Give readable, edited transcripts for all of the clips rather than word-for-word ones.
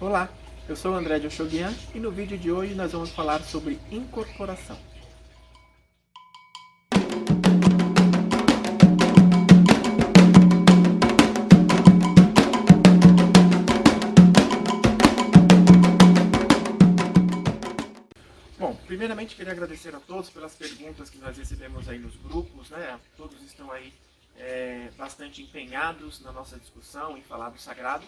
Olá, eu sou o André de Oxoguian e no vídeo de hoje nós vamos falar sobre incorporação. Bom, primeiramente queria agradecer a todos pelas perguntas que nós recebemos aí nos grupos, né? Todos estão aí bastante empenhados na nossa discussão em falar do sagrado.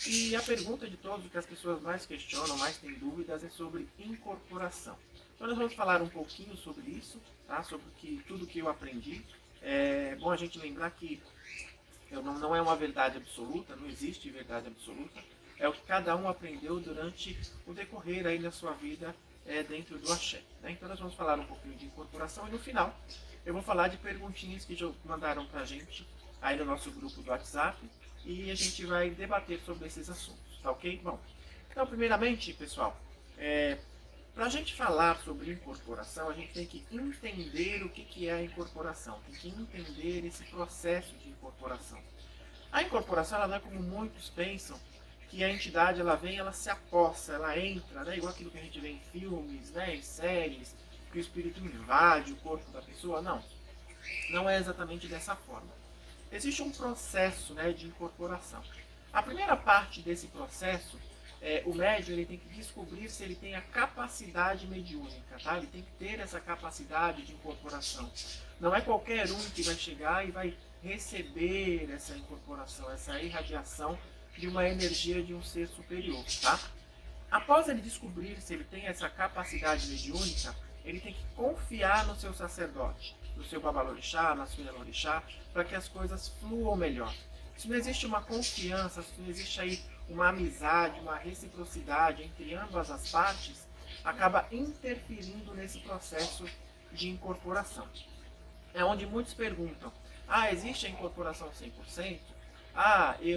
E a pergunta de todos, o que as pessoas mais questionam, mais têm dúvidas, é sobre incorporação. Então nós vamos falar um pouquinho sobre isso, tá? Sobre tudo que eu aprendi. É bom a gente lembrar que não é uma verdade absoluta, não existe verdade absoluta. É o que cada um aprendeu durante o decorrer aí da sua vida dentro do axé. Né? Então nós vamos falar um pouquinho de incorporação e no final eu vou falar de perguntinhas que já mandaram pra gente aí no nosso grupo do WhatsApp e a gente vai debater sobre esses assuntos, tá ok? Bom, então primeiramente, pessoal, para a gente falar sobre incorporação, a gente tem que entender o que é a incorporação, tem que entender esse processo de incorporação. A incorporação ela não é como muitos pensam, que a entidade ela vem, ela se aposta, ela entra, né? Igual aquilo que a gente vê em filmes, né? Em séries, que o espírito invade o corpo da pessoa. Não, não é exatamente dessa forma. Existe um processo, né, de incorporação. A primeira parte desse processo, o médium ele tem que descobrir se ele tem a capacidade mediúnica, tá? Ele tem que ter essa capacidade de incorporação. Não é qualquer um que vai chegar e vai receber essa incorporação, essa irradiação de uma energia de um ser superior, tá? Após ele descobrir se ele tem essa capacidade mediúnica, ele tem que confiar no seu sacerdote, no seu babalorixá, na sua elorixá, para que as coisas fluam melhor. Se não existe uma confiança, se não existe aí uma amizade, uma reciprocidade entre ambas as partes, acaba interferindo nesse processo de incorporação. É onde muitos perguntam, existe a incorporação 100%?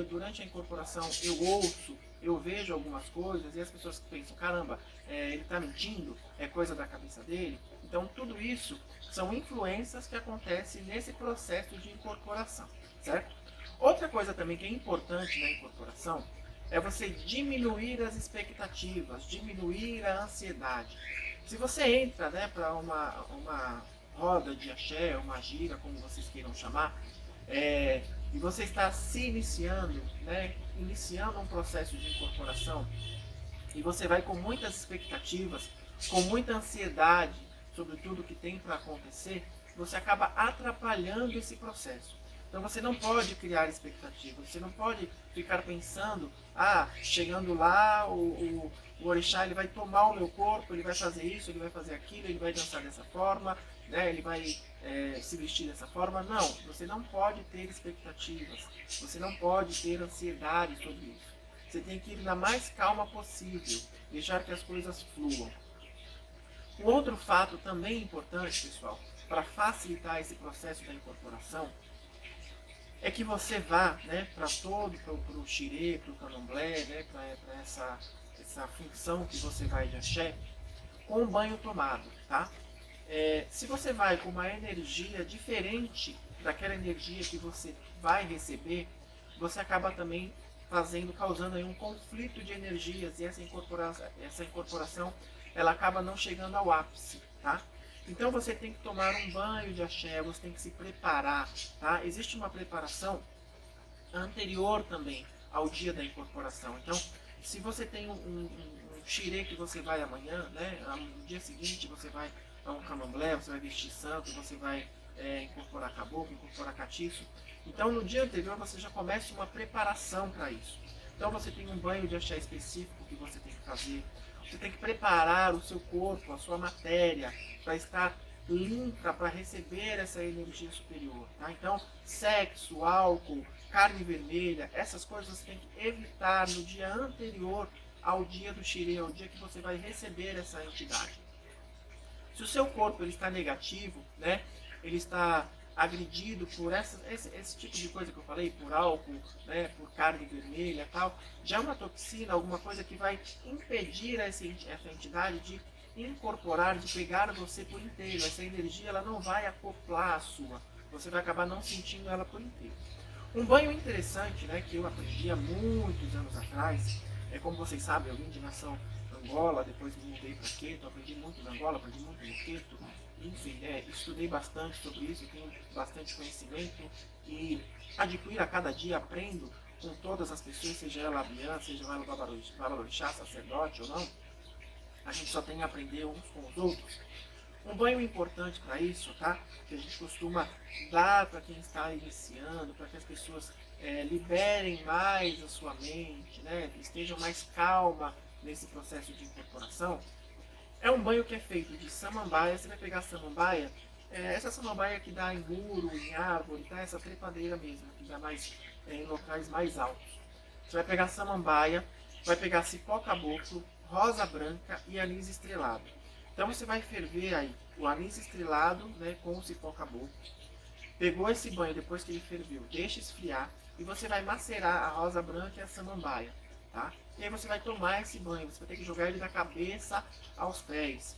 Durante a incorporação eu ouço, eu vejo algumas coisas e as pessoas pensam, caramba, ele está mentindo, é coisa da cabeça dele. Então tudo isso são influências que acontecem nesse processo de incorporação, certo? Outra coisa também que é importante na incorporação é você diminuir as expectativas, diminuir a ansiedade. Se você entra, né, para uma roda de axé, uma gira, como vocês queiram chamar, e você está se iniciando, né, iniciando um processo de incorporação, e você vai com muitas expectativas, com muita ansiedade sobre tudo que tem para acontecer, você acaba atrapalhando esse processo. Então você não pode criar expectativas, você não pode ficar pensando, chegando lá, o orixá ele vai tomar o meu corpo, ele vai fazer isso, ele vai fazer aquilo, ele vai dançar dessa forma, né, ele vai se vestir dessa forma. Não, você não pode ter expectativas, você não pode ter ansiedade sobre isso. Você tem que ir na mais calma possível, deixar que as coisas fluam. Um outro fato também importante, pessoal, para facilitar esse processo da incorporação, é que você vá, né, para o xirê, para o candomblé, né, para essa função que você vai de axé, com um banho tomado, tá? Se você vai com uma energia diferente daquela energia que você vai receber, você acaba também causando aí um conflito de energias e essa incorporação ela acaba não chegando ao ápice, tá? Então você tem que tomar um banho de axé, você tem que se preparar, tá? Existe uma preparação anterior também ao dia da incorporação. Então, se você tem um xirê que você vai amanhã, né? No dia seguinte você vai a um candomblé, você vai vestir santo, você vai incorporar caboclo, incorporar catiço. Então, no dia anterior você já começa uma preparação para isso. Então, você tem um banho de axé específico que você tem que fazer. Você tem que preparar o seu corpo, a sua matéria, para estar limpa, para receber essa energia superior. Tá? Então, sexo, álcool, carne vermelha, essas coisas você tem que evitar no dia anterior ao dia do xirê, ao dia que você vai receber essa entidade. Se o seu corpo ele está negativo, né, ele está agredido por esse tipo de coisa que eu falei, por álcool, né, por carne vermelha e tal, já é uma toxina, alguma coisa que vai impedir essa entidade de incorporar, de pegar você por inteiro. Essa energia ela não vai acoplar a sua, você vai acabar não sentindo ela por inteiro. Um banho interessante, né, que eu aprendi há muitos anos atrás, Como vocês sabem, eu vim de nação Angola, depois me mudei para Queto, aprendi muito na Angola, aprendi muito no Queto, enfim, estudei bastante sobre isso, tenho bastante conhecimento e adquiro a cada dia, aprendo com todas as pessoas, seja ela abiã, seja ela babalorixá, sacerdote ou não, a gente só tem a aprender uns com os outros. Um banho importante para isso, tá? Que a gente costuma dar para quem está iniciando, para que as pessoas liberem mais a sua mente, né? Estejam mais calma nesse processo de incorporação. É um banho que é feito de samambaia. Você vai pegar a samambaia, essa samambaia que dá em muro, em árvore, tá? Essa trepadeira mesmo, que dá mais em locais mais altos. Você vai pegar a samambaia, vai pegar cipó caboclo, rosa branca e anis estrelado. Então você vai ferver aí o anis estrelado, né, com o cipó caboclo. Pegou esse banho depois que ele ferveu, deixa esfriar e você vai macerar a rosa branca e a samambaia, tá? E aí você vai tomar esse banho, você vai ter que jogar ele da cabeça aos pés.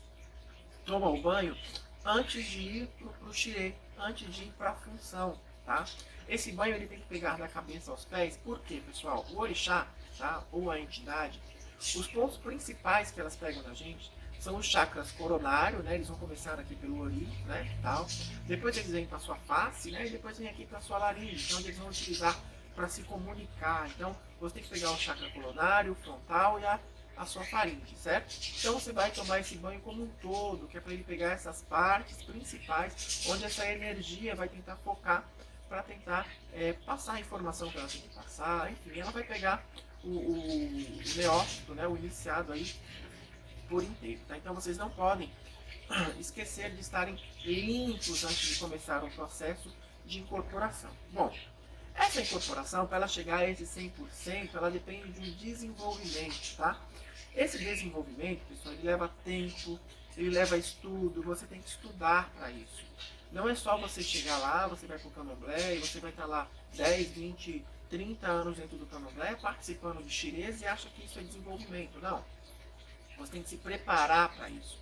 Toma o banho antes de ir pro xirê, antes de ir para a função, tá? Esse banho ele tem que pegar da cabeça aos pés, por quê, pessoal? O orixá, tá? Ou a entidade, os pontos principais que elas pegam da gente são os chakras coronários, né? Eles vão começar aqui pelo ori, né? Tal. Depois eles vêm para a sua face, né? E depois vem aqui para a sua laringe, então eles vão utilizar para se comunicar. Então você tem que pegar o chakra coronário, o frontal e a sua faringe, certo? Então você vai tomar esse banho como um todo, que é para ele pegar essas partes principais, onde essa energia vai tentar focar para tentar passar a informação que ela tem que passar, enfim, ela vai pegar o neófito, né, o iniciado aí por inteiro, tá? Então vocês não podem esquecer de estarem limpos antes de começar o processo de incorporação. Bom, essa incorporação, para ela chegar a esse 100%, ela depende de um desenvolvimento, tá? Esse desenvolvimento, pessoal, ele leva tempo, ele leva estudo, você tem que estudar para isso. Não é só você chegar lá, você vai para o candomblé e você vai estar lá 10, 20, 30 anos dentro do candomblé, participando de xirês e acha que isso é desenvolvimento. Não. Você tem que se preparar para isso.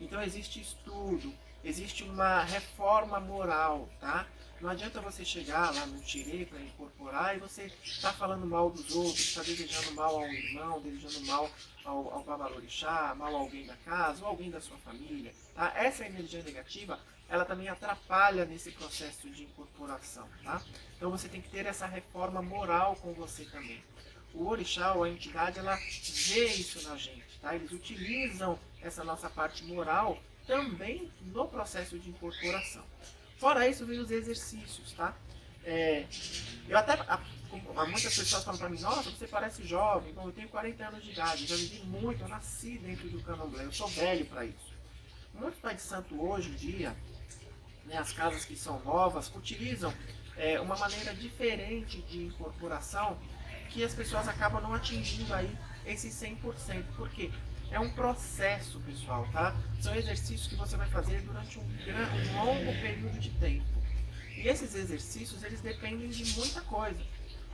Então existe estudo, existe uma reforma moral, tá? Não adianta você chegar lá no xirê para incorporar e você está falando mal dos outros, está desejando mal ao irmão, desejando mal ao babalorixá, mal a alguém da casa ou alguém da sua família, tá? Essa energia negativa, ela também atrapalha nesse processo de incorporação, tá? Então você tem que ter essa reforma moral com você também. O orixá ou a entidade, ela vê isso na gente, tá? Eles utilizam essa nossa parte moral também no processo de incorporação. Fora isso, vem os exercícios, tá? Muitas pessoas falam para mim, nossa, você parece jovem, bom, eu tenho 40 anos de idade, já vivi muito, eu nasci dentro do candomblé, eu sou velho para isso. Muitos pais de santo hoje em dia, né, as casas que são novas, utilizam uma maneira diferente de incorporação que as pessoas acabam não atingindo aí esse 100%. Por quê? É um processo, pessoal, tá? São exercícios que você vai fazer durante um longo período de tempo. E esses exercícios, eles dependem de muita coisa.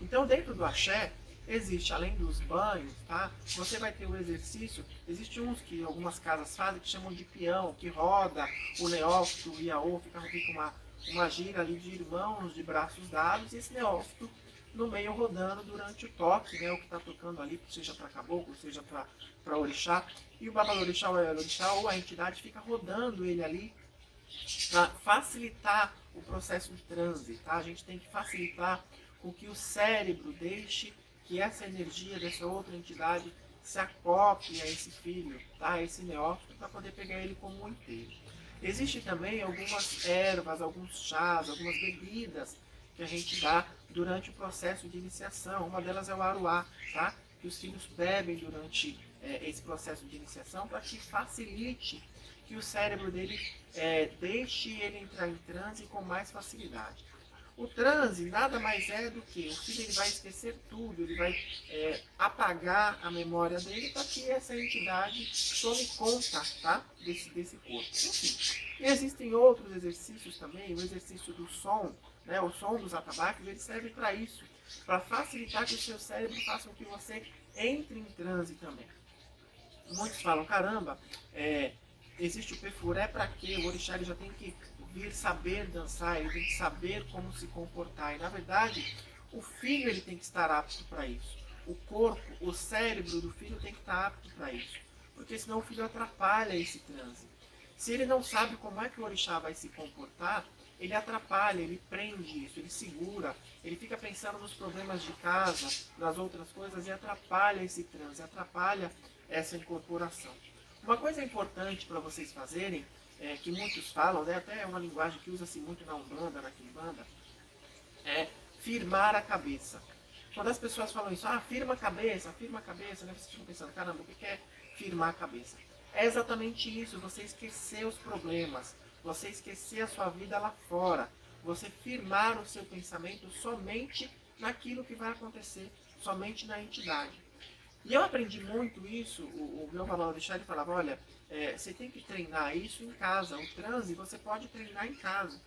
Então, dentro do axé, existe, além dos banhos, tá? Você vai ter o exercício, existe uns que algumas casas fazem que chamam de peão, que roda o neófito, o iaô, fica uma gira ali de irmãos, de braços dados, e esse neófito no meio rodando durante o toque, né, o que está tocando ali, seja para caboclo, seja para orixá, e o babalorixá ou a entidade fica rodando ele ali para facilitar o processo de transe, tá? A gente tem que facilitar com que o cérebro deixe que essa energia dessa outra entidade se acople a esse filho, tá? A esse neófito, para poder pegar ele como um inteiro. Existem também algumas ervas, alguns chás, algumas bebidas que a gente dá durante o processo de iniciação. Uma delas é o aruá, tá? Que os filhos bebem durante esse processo de iniciação para que facilite que o cérebro dele deixe ele entrar em transe com mais facilidade. O transe nada mais é do que o filho ele vai esquecer tudo, ele vai apagar a memória dele para que essa entidade tome conta, tá? desse corpo. Enfim, existem outros exercícios também, o exercício do som, né? O som dos atabaques, ele serve para isso, para facilitar que o seu cérebro faça com que você entre em transe também. Muitos falam, caramba, existe o pefuré para quê? O orixá ele já tem que vir saber dançar, ele tem que saber como se comportar. E na verdade, o filho ele tem que estar apto para isso. o corpo, o cérebro do filho tem que estar apto para isso. Porque senão o filho atrapalha esse transe. Se ele não sabe como é que o orixá vai se comportar, ele atrapalha, ele prende isso, ele segura, ele fica pensando nos problemas de casa, nas outras coisas e atrapalha esse transe, atrapalha essa incorporação. Uma coisa importante para vocês fazerem, que muitos falam, né, até é uma linguagem que usa-se muito na Umbanda, na Quimbanda, é firmar a cabeça. Quando as pessoas falam isso, firma a cabeça, né, vocês ficam pensando, caramba, o que é firmar a cabeça? É exatamente isso, você esquecer os problemas, você esquecer a sua vida lá fora, você firmar o seu pensamento somente naquilo que vai acontecer, somente na entidade. E eu aprendi muito isso, o meu valorixá ele falava, olha, você tem que treinar isso em casa, o transe você pode treinar em casa.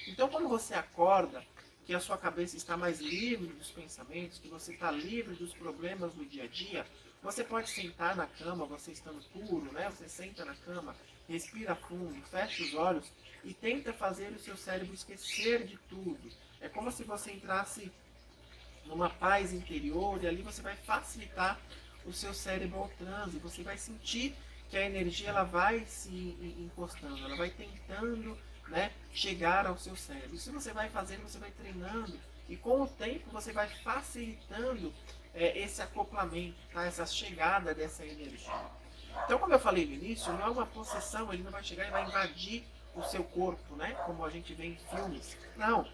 Então quando você acorda, que a sua cabeça está mais livre dos pensamentos, que você está livre dos problemas do dia a dia, você pode sentar na cama, você estando puro, né? Você senta na cama, respira fundo, fecha os olhos e tenta fazer o seu cérebro esquecer de tudo. É como se você entrasse numa paz interior e ali você vai facilitar o seu cérebro ao transe, você vai sentir que a energia ela vai se encostando, ela vai tentando, né, chegar ao seu cérebro. Isso você vai fazendo, você vai treinando e com o tempo você vai facilitando esse acoplamento, tá? Essa chegada dessa energia. Então, como eu falei no início, não é uma possessão, ele não vai chegar e vai invadir o seu corpo, né? Como a gente vê em filmes. Não.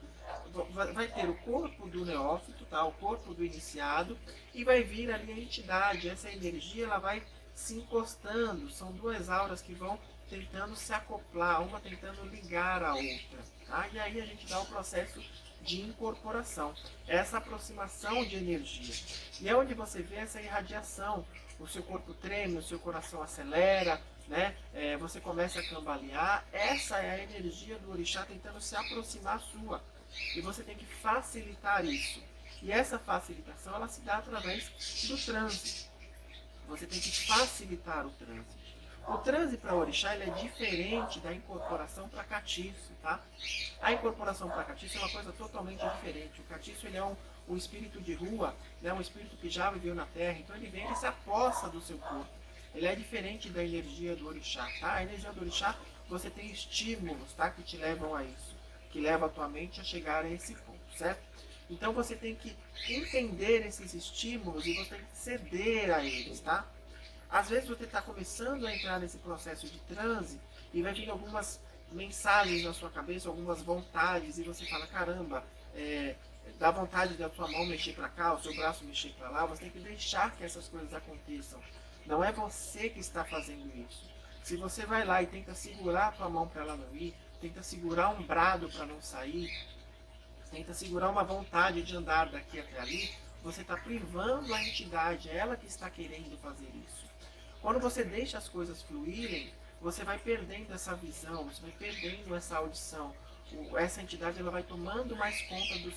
Vai ter o corpo do neófito, tá? O corpo do iniciado, e vai vir ali a entidade. Essa energia ela vai se encostando. São duas auras que vão tentando se acoplar, uma tentando ligar a outra. Tá? E aí a gente dá o processo de incorporação, essa aproximação de energia. E é onde você vê essa irradiação. O seu corpo treme, o seu coração acelera, né? Você começa a cambalear. Essa é a energia do orixá tentando se aproximar sua. E você tem que facilitar isso. E essa facilitação ela se dá através do transe. Você tem que facilitar o transe. O transe para orixá ele é diferente da incorporação para catiço, tá? A incorporação para catiço é uma coisa totalmente diferente. O catiço ele é um espírito de rua, né? Um espírito que já viveu na terra, então ele vem e se aposta do seu corpo. Ele é diferente da energia do orixá, tá? A energia do orixá, você tem estímulos, tá? Que te levam a isso, que levam a tua mente a chegar a esse ponto, certo? Então você tem que entender esses estímulos e você tem que ceder a eles, tá? Às vezes você está começando a entrar nesse processo de transe e vai vir algumas mensagens na sua cabeça, algumas vontades, e você fala, caramba, dá vontade da tua mão mexer para cá, o seu braço mexer para lá, você tem que deixar que essas coisas aconteçam. Não é você que está fazendo isso. Se você vai lá e tenta segurar a tua mão para ela não ir, tenta segurar um brado para não sair, tenta segurar uma vontade de andar daqui até ali, você está privando a entidade, é ela que está querendo fazer isso. Quando você deixa as coisas fluírem, você vai perdendo essa visão, você vai perdendo essa audição. Essa entidade ela vai tomando mais conta do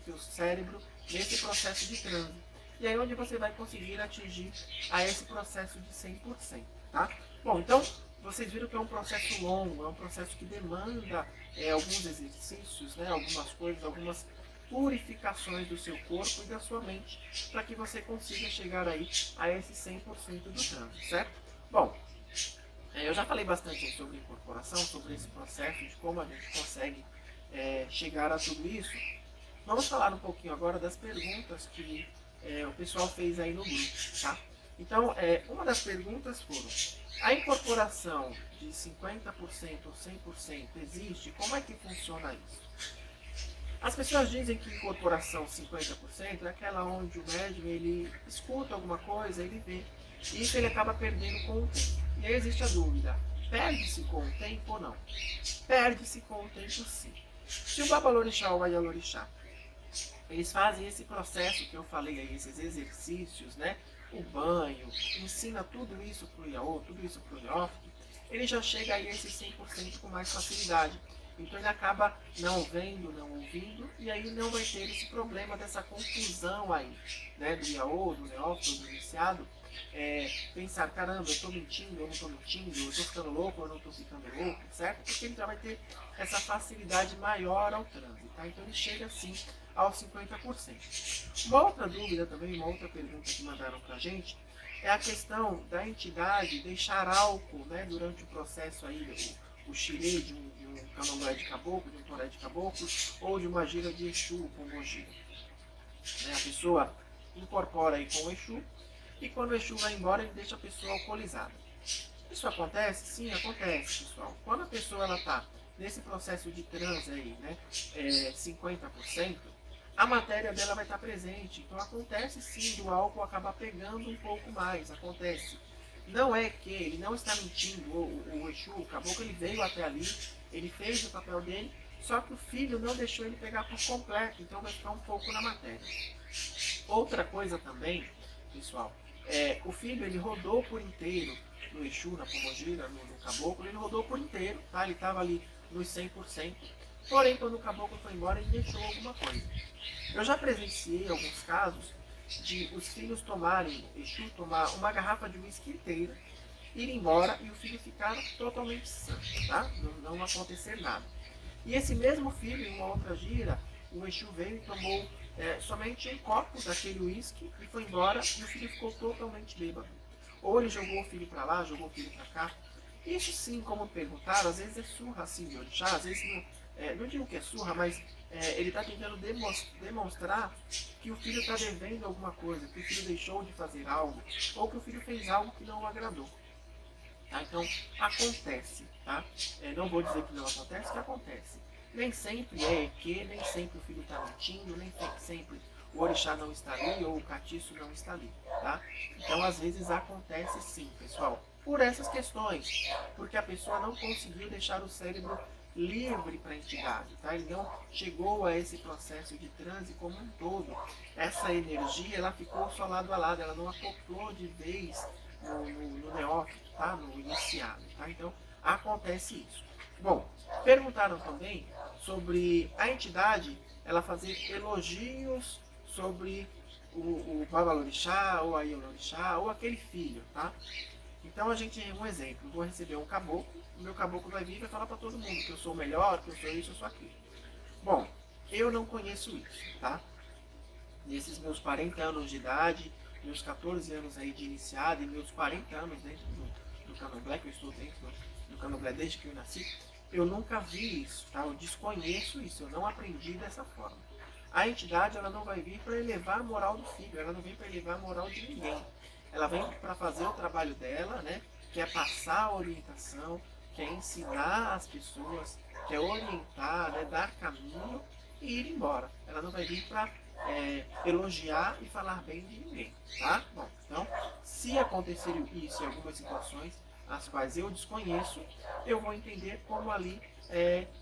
teu cérebro nesse processo de transe. E aí é onde você vai conseguir atingir a esse processo de 100%. Tá? Bom, então vocês viram que é um processo longo, é um processo que demanda alguns exercícios, né, algumas coisas, algumas purificações do seu corpo e da sua mente, para que você consiga chegar aí a esse 100% do transe, certo? Bom, eu já falei bastante sobre incorporação, sobre esse processo, de como a gente consegue chegar a tudo isso. Vamos falar um pouquinho agora das perguntas que o pessoal fez aí no grupo, tá? Então, uma das perguntas foram, a incorporação de 50% ou 100% existe? Como é que funciona isso? As pessoas dizem que incorporação 50% é aquela onde o médium ele escuta alguma coisa, ele vê, e isso ele acaba perdendo com o tempo. E aí existe a dúvida, perde-se com o tempo ou não? Perde-se com o tempo sim. Se o Babalorixá ou o Ayalorixá, eles fazem esse processo que eu falei aí, esses exercícios, né? O banho, ensina tudo isso para o Iaô, tudo isso para o Neófito, ele já chega aí a esse 100% com mais facilidade. Então ele acaba não vendo, não ouvindo, e aí não vai ter esse problema dessa confusão aí, né, do Iaô, do Neófito, do iniciado, pensar, caramba, eu estou mentindo, eu não estou mentindo, eu estou ficando louco, eu não estou ficando louco, certo? Porque ele já vai ter essa facilidade maior ao transe, tá? Então ele chega assim aos 50%. Uma outra dúvida também, uma outra pergunta que mandaram pra gente, é a questão da entidade deixar álcool, né, durante o processo aí, o xirê de um candomblé de caboclo, de um toré de caboclo, ou de uma gira de Exu, pombogira. Né, a pessoa incorpora aí com o Exu, e quando o Exu vai embora, ele deixa a pessoa alcoolizada. Isso acontece? Sim, acontece, pessoal. Quando a pessoa está nesse processo de transe aí, né, 50%, a matéria dela vai estar presente. Então acontece sim do álcool acabar pegando um pouco mais. Acontece. Não é que ele não está mentindo, o Exu, o caboclo, ele veio até ali, ele fez o papel dele, só que o filho não deixou ele pegar por completo, então vai ficar um pouco na matéria. Outra coisa também, pessoal, o filho ele rodou por inteiro no Exu, na pombogira, no caboclo, ele rodou por inteiro, tá? Ele estava ali nos 100%, porém quando o caboclo foi embora ele deixou alguma coisa. Eu já presenciei alguns casos de os filhos tomarem, Exu tomar uma garrafa de uísque inteira, ir embora e o filho ficar totalmente sã, tá? Não acontecer nada. E esse mesmo filho, em uma outra gira, o Exu veio e tomou somente um copo daquele uísque e foi embora e o filho ficou totalmente bêbado. Ou ele jogou o filho para lá, jogou o filho para cá. Isso sim, como perguntaram, às vezes é surra assim de orixá, às vezes não digo que é surra, mas ele está tentando demonstrar que o filho está devendo alguma coisa, que o filho deixou de fazer algo, ou que o filho fez algo que não o agradou. Tá? Então, acontece, tá? Não vou dizer que não acontece, que acontece. Nem sempre nem sempre o filho está mentindo, nem sempre o orixá não está ali ou o catiço não está ali, tá? Então, às vezes acontece sim, pessoal, por essas questões, porque a pessoa não conseguiu deixar o cérebro livre para a entidade, tá? Ele não chegou a esse processo de transe como um todo. Essa energia, ela ficou só lado a lado, ela não acoplou de vez no neófito, tá? No iniciado, tá? Então, acontece isso. Bom, perguntaram também sobre a entidade, ela fazer elogios sobre o Babalorixá, ou a Iolorixá, ou aquele filho, tá? Então, um exemplo, vou receber um caboclo, o meu caboclo vai vir e vai falar para todo mundo que eu sou o melhor, que eu sou isso, eu sou aquilo. Bom, eu não conheço isso, tá? Nesses meus 40 anos de idade, meus 14 anos aí de iniciado e meus 40 anos dentro do candomblé, que eu estou dentro do candomblé desde que eu nasci, eu nunca vi isso, tá? Eu desconheço isso, eu não aprendi dessa forma. A entidade, ela não vai vir para elevar a moral do filho, ela não vem para elevar a moral de ninguém. Ela vem para fazer o trabalho dela, né? Que é passar a orientação, que é ensinar as pessoas, que é orientar, né? Dar caminho e ir embora. Ela não vai vir para elogiar e falar bem de ninguém, tá? Bom, então, se acontecer isso em algumas situações, as quais eu desconheço, eu vou entender como ali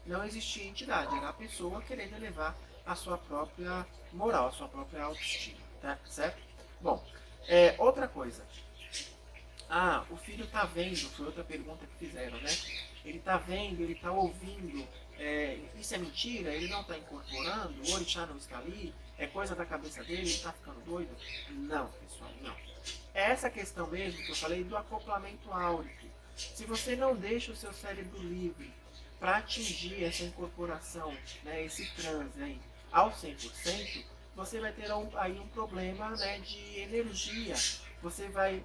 não existia entidade, era a pessoa querendo elevar a sua própria moral, a sua própria autoestima, tá? Certo? Bom, outra coisa. O filho está vendo, foi outra pergunta que fizeram, né? Ele está vendo, ele está ouvindo, isso é mentira? Ele não está incorporando? O orixá não está ali? É coisa da cabeça dele? Ele está ficando doido? Não, pessoal, não. É essa questão mesmo que eu falei do acoplamento áurico. Se você não deixa o seu cérebro livre para atingir essa incorporação, né, esse transe aí, ao 100%, você vai ter aí um problema, né, de energia. Você vai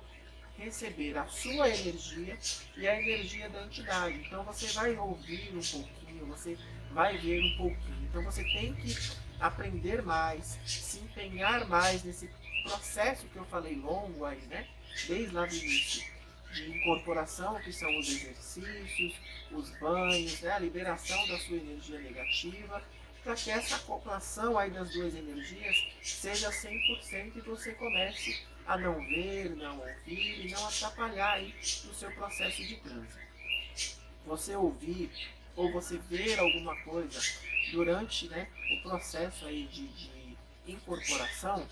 receber a sua energia e a energia da entidade. Então você vai ouvir um pouquinho, você vai ver um pouquinho. Então você tem que aprender mais, se empenhar mais nesse processo que eu falei longo aí, né? Desde lá do início, de incorporação, que são os exercícios, os banhos, né? A liberação da sua energia negativa, para que essa acoplação aí das duas energias seja 100% e você comece a não ver, não ouvir e não atrapalhar aí no seu processo de transe. Você ouvir ou você ver alguma coisa durante, né, o processo aí de incorporação,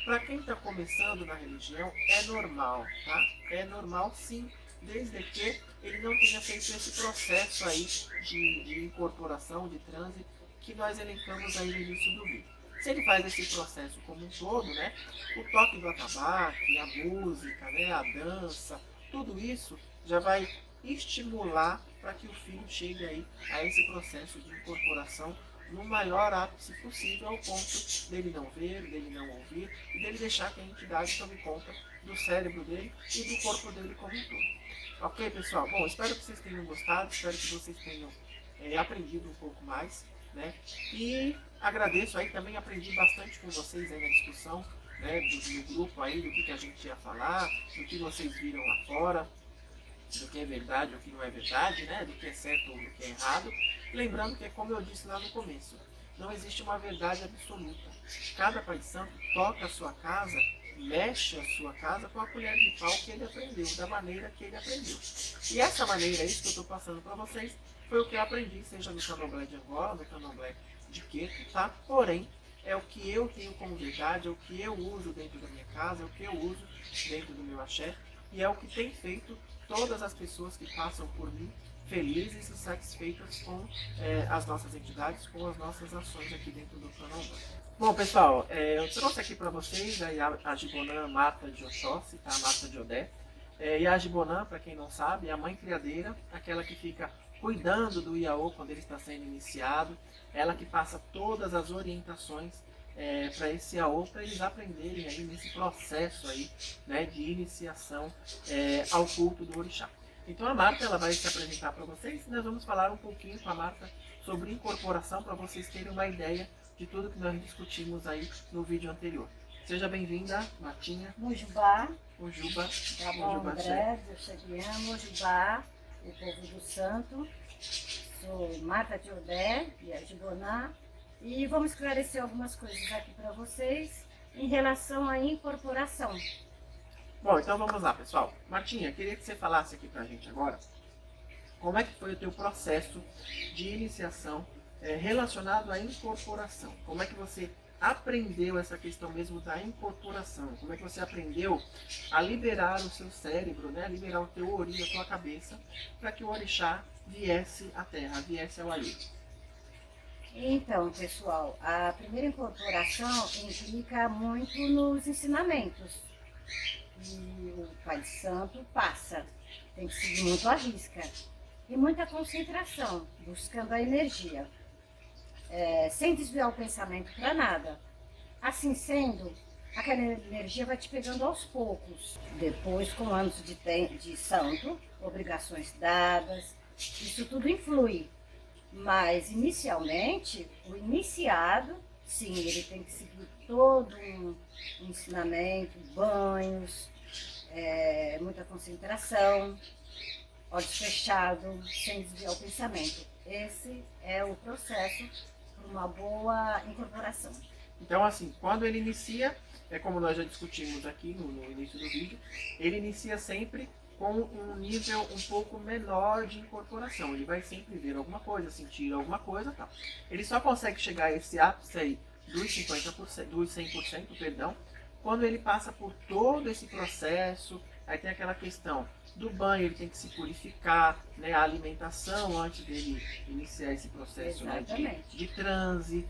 para quem está começando na religião, é normal, tá? É normal sim, desde que ele não tenha feito esse processo aí de incorporação, de transe, que nós elencamos aí no início do vídeo. Se ele faz esse processo como um todo, né, o toque do atabaque, a música, né, a dança, tudo isso já vai estimular para que o filho chegue aí a esse processo de incorporação no maior ápice possível, ao ponto dele não ver, dele não ouvir e dele deixar que a entidade tome conta do cérebro dele e do corpo dele como um todo. Ok, pessoal? Bom, espero que vocês tenham gostado, espero que vocês tenham aprendido um pouco mais, né? E agradeço aí, também aprendi bastante com vocês aí na discussão, né, do grupo aí, do que a gente ia falar, do que vocês viram lá fora, do que é verdade ou que não é verdade, né? Do que é certo ou do que é errado. Lembrando que é como eu disse lá no começo, não existe uma verdade absoluta. Cada pai de santo toca a sua casa, mexe a sua casa com a colher de pau que ele aprendeu, da maneira que ele aprendeu. E essa maneira, isso que eu estou passando para vocês, foi o que eu aprendi, seja no candomblé de Angola, no candomblé de Queto, tá? Porém, é o que eu tenho como verdade, é o que eu uso dentro da minha casa, é o que eu uso dentro do meu axé, e é o que tem feito todas as pessoas que passam por mim felizes e satisfeitas com as nossas entidades, com as nossas ações aqui dentro do candomblé. Bom, pessoal, eu trouxe aqui para vocês a Jibonã Mata de Oxóssi, tá? A Mata de Odé. E a Jibonã, para quem não sabe, é a mãe criadeira, aquela que fica cuidando do Iaô quando ele está sendo iniciado, ela que passa todas as orientações para esse Iaô, para eles aprenderem aí nesse processo aí, né, de iniciação ao culto do orixá. Então a Marta, ela vai se apresentar para vocês e nós vamos falar um pouquinho com a Marta sobre incorporação, para vocês terem uma ideia de tudo que nós discutimos aí no vídeo anterior. Seja bem-vinda, Martinha. Mujubá. Mujuba. Tá bom, André, eu cheguei a Mujubá, o povo do santo. Sou Marta de Odé e a Jiboná. E vamos esclarecer algumas coisas aqui para vocês em relação à incorporação. Bom, então vamos lá, pessoal. Martinha, queria que você falasse aqui pra gente agora como é que foi o teu processo de iniciação relacionado à incorporação. Como é que você aprendeu essa questão mesmo da incorporação? Como é que você aprendeu a liberar o seu cérebro, né? A liberar o teu ori, a tua cabeça, para que o orixá viesse à terra, viesse ao alheio? Então, pessoal, a primeira incorporação implica muito nos ensinamentos. E o Pai de Santo passa, tem que seguir muito à risca. E muita concentração, buscando a energia, sem desviar o pensamento para nada. Assim sendo, aquela energia vai te pegando aos poucos. Depois, com anos de santo, obrigações dadas, isso tudo influi. Mas, inicialmente, o iniciado, sim, ele tem que seguir todo um ensinamento, banhos, muita concentração, olhos fechados, sem desviar o pensamento. Esse é o processo para uma boa incorporação. Então, assim, quando ele inicia, como nós já discutimos aqui no início do vídeo, ele inicia sempre com um nível um pouco menor de incorporação. Ele vai sempre ver alguma coisa, sentir alguma coisa, tal. Ele só consegue chegar a esse ápice aí dos 50%, dos 100%, perdão, quando ele passa por todo esse processo. Aí tem aquela questão do banho, ele tem que se purificar, né, a alimentação antes dele iniciar esse processo, né, de transe,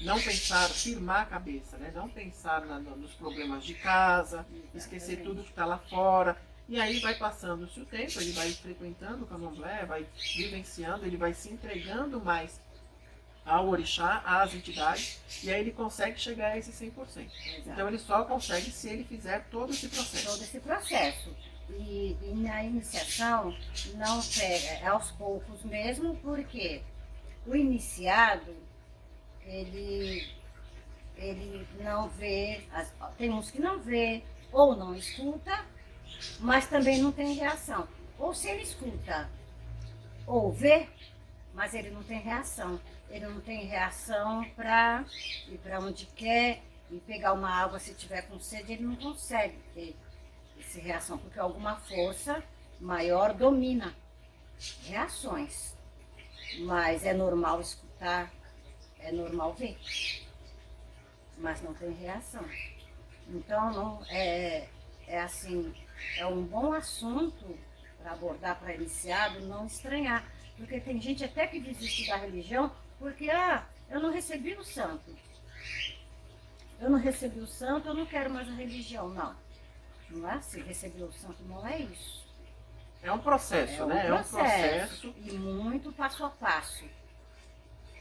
não pensar, firmar a cabeça, né, não pensar nos problemas de casa, esquecer tudo que está lá fora. E aí vai passando-se o tempo, ele vai frequentando o candomblé, vai vivenciando, ele vai se entregando mais ao orixá, às entidades, e aí ele consegue chegar a esse 100%. Exato. Então ele só consegue se ele fizer todo esse processo. Todo esse processo. E na iniciação não pega, é aos poucos mesmo, porque o iniciado, ele não vê, tem uns que não vê, ou não escuta, mas também não tem reação. Ou se ele escuta ou vê, mas ele não tem reação. Ele não tem reação para ir para onde quer e pegar uma água se tiver com sede, ele não consegue ter essa reação, porque alguma força maior domina reações. Mas é normal escutar, é normal ver, mas não tem reação. Então, não, assim, é um bom assunto para abordar para iniciado, não estranhar. Porque tem gente até que desiste da religião porque, eu não recebi o santo. Eu não recebi o santo, eu não quero mais a religião. Não. Não é assim, receber o santo não é isso. É um processo, né? É um processo. E muito passo a passo.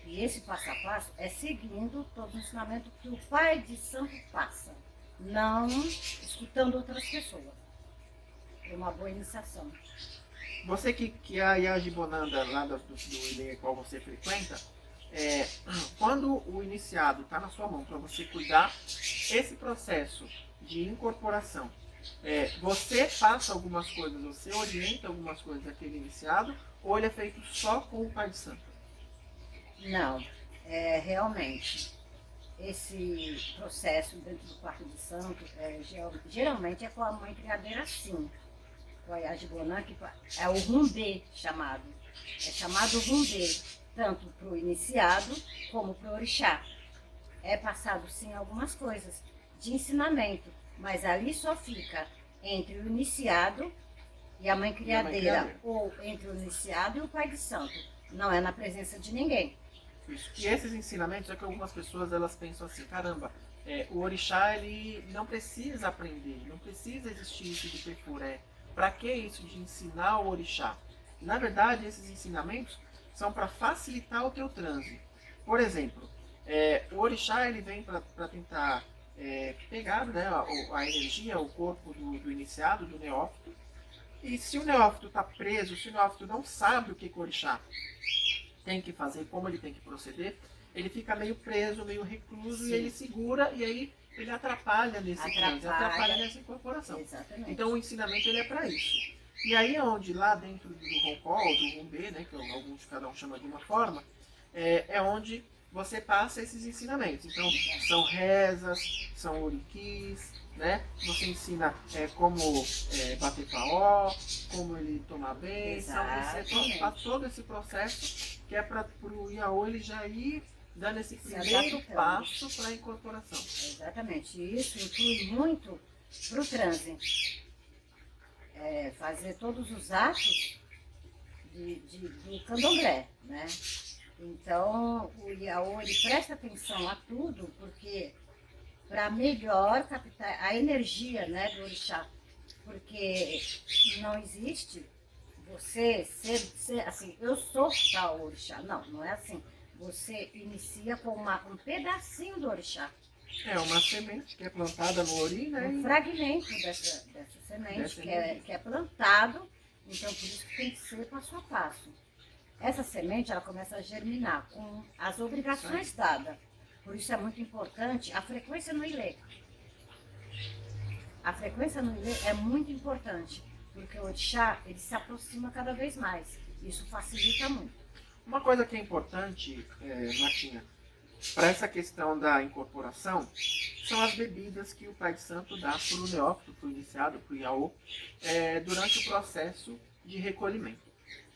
E esse passo a passo é seguindo todo o ensinamento que o pai de santo passa. Não escutando outras pessoas. É uma boa iniciação. Você que é a Yajibonanda lá do ILE qual você frequenta, quando o iniciado está na sua mão para você cuidar, esse processo de incorporação, você passa algumas coisas, você orienta algumas coisas daquele iniciado, ou ele é feito só com o pai de santo? Não, realmente, esse processo dentro do quarto de santo, geralmente é com a mãe criadeira, sim. Com a Yajibonã, que é o rumbê chamado. É chamado rumbê, tanto para o iniciado como para o orixá. É passado, sim, algumas coisas de ensinamento, mas ali só fica entre o iniciado e a mãe criadeira, ou entre o iniciado e o pai de santo. Não é na presença de ninguém. Isso. E esses ensinamentos é que algumas pessoas elas pensam assim, caramba, o orixá ele não precisa aprender, não precisa existir isso de perfuré. Para que isso de ensinar o orixá? Na verdade, esses ensinamentos são para facilitar o teu transe. Por exemplo, o orixá ele vem para tentar pegar, né, a energia, o corpo do iniciado, do neófito. E se o neófito está preso, se o neófito não sabe o que o orixá tem que fazer, como ele tem que proceder, ele fica meio preso, meio recluso. Sim. E ele segura e aí ele atrapalha nesse transe, atrapalha nessa incorporação. Exatamente. Então o ensinamento ele é para isso. E aí é onde lá dentro do roncol, do rumbê, né, que alguns cada um chama de uma forma, é onde você passa esses ensinamentos. Então são rezas, são oriquis, né? Você ensina como bater paó, como ele tomar bênção. Você faz todo esse processo que é para o Iaô ele já ir dando esse primeiro passo para a incorporação. Exatamente. Isso inclui muito para o transe. Fazer todos os atos do candomblé, né? Então, o Iaô ele presta atenção a tudo, porque para melhor captar a energia, né, do orixá. Porque não existe você ser assim, eu sou tal orixá. Não, não é assim. Você inicia com um pedacinho do orixá. É uma semente que é plantada no ori, né? Um fragmento dessa semente que é plantado, então por isso que tem que ser passo a passo. Essa semente ela começa a germinar com as obrigações dadas. Por isso é muito importante a frequência no ilê. A frequência no ilê é muito importante, porque o orixá ele se aproxima cada vez mais. Isso facilita muito. Uma coisa que é importante, Martinha, para essa questão da incorporação, são as bebidas que o pai de santo dá para o neófito, para o iniciado, para o Iaô, durante o processo de recolhimento.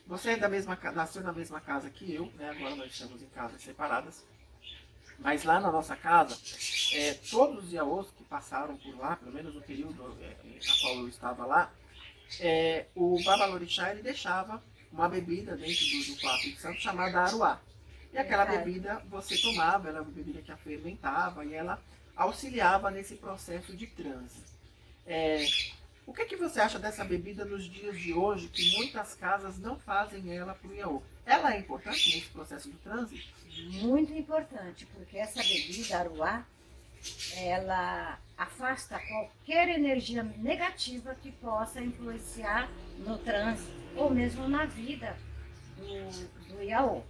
Você nasceu na mesma casa que eu, né? Agora nós estamos em casas separadas. Mas lá na nossa casa, todos os Iaôs que passaram por lá, pelo menos no período na qual eu estava lá, o Babalorixá ele deixava uma bebida dentro do quarto de santo chamada aruá. E aquela bebida você tomava, ela é uma bebida que a fermentava e ela auxiliava nesse processo de transe. O que você acha dessa bebida nos dias de hoje, que muitas casas não fazem ela para o Iaô? Ela é importante nesse processo de transe? Muito importante, porque essa bebida, aruá, ela afasta qualquer energia negativa que possa influenciar no transe ou mesmo na vida do Iaô.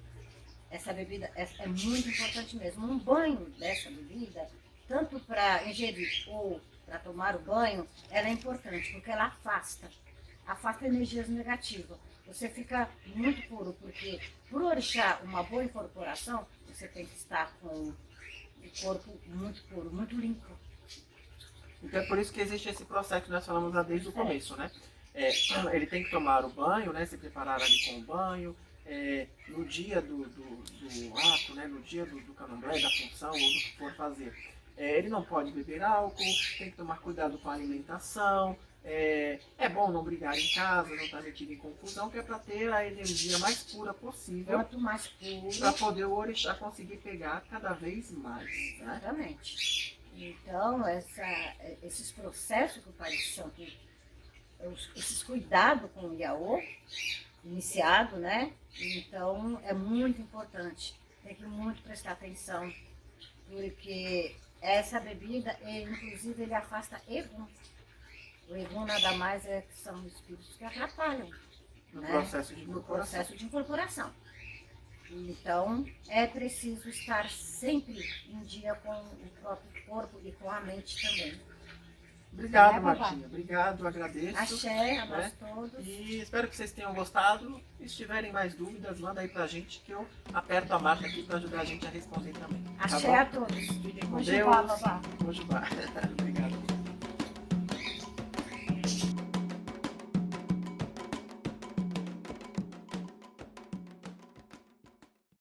Essa bebida é muito importante mesmo. Um banho dessa bebida, tanto para ingerir ou para tomar o banho, ela é importante, porque ela afasta energias negativas. Você fica muito puro, porque para o orixá, uma boa incorporação, você tem que estar com o corpo muito puro, muito limpo. Então é por isso que existe esse processo que nós falamos lá desde o começo, né? Ele tem que tomar o banho, né? Se preparar ali com o banho. No dia do ato, né? No dia do candomblé, da função ou do que for fazer. Ele não pode beber álcool, tem que tomar cuidado com a alimentação. É bom não brigar em casa, não estar metido em confusão, que é para ter a energia mais pura possível, Quanto mais puro. para poder o orixá conseguir pegar cada vez mais. Né? Exatamente. Então, esses processos que o Pai de Santo, esses cuidados com o Iaô, iniciado, né? Então, é muito importante. Tem que muito prestar atenção, porque essa bebida, inclusive, ele afasta Egum. O Egum nada mais são espíritos que atrapalham No né? processo de No incorporação. processo de incorporação. Então, é preciso estar sempre em dia com o próprio corpo e com a mente também. Obrigado, Né, papai? Martinha. Obrigado, agradeço. Axé a nós né? todos. E espero que vocês tenham gostado. Se tiverem mais dúvidas, manda aí pra gente que eu aperto a marca aqui para ajudar a gente a responder também. Tá Axé bom? a todos. Fiquem com Ojibá, Deus. babá. Ojibá. Obrigado.